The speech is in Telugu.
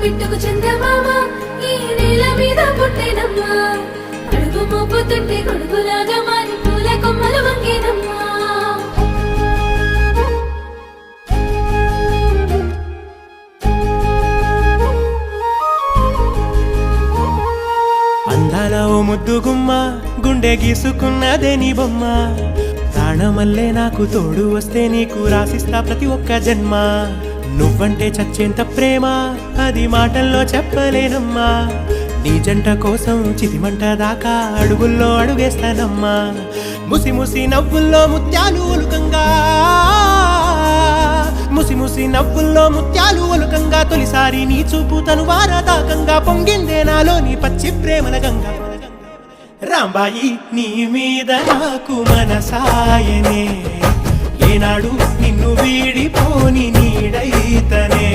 బిట్టుకు చందమామ ఈ నేల మీద పుట్టేనమ్మా అడుగు మోపుతుంటే గొడుగులాగా మారి పూల కొమ్మలు వంగేనమ్మా అందాల ఓ ముద్దు గుమ్మ గుండె గీసుకున్నదే నీ బొమ్మ ప్రాణమల్లే నాకు తోడు వస్తే నీకు రాసిస్తా ప్రతి ఒక్క జన్మ నువ్వంటే చచ్చేంత ప్రేమ అది మాటల్లో చెప్పలేనమ్మా నీ జంట కోసం చితిమంట దాకా అడుగుల్లో అడుగేస్తానమ్మా ముసి ముసి నవ్వుల్లో ముత్యాలు ఒలుకంగా ముసి ముసి నవ్వుల్లో ముత్యాలు ఒలుకంగా తొలిసారి నీ చూపు తను వారదాకంగా పొంగిందే నాలో నీ పచ్చి ప్రేమల గంగా రాంబాయి నీ మీద నాకు మనసాయనే ఏనాడు నిన్ను వీడిపోని నీడైతనే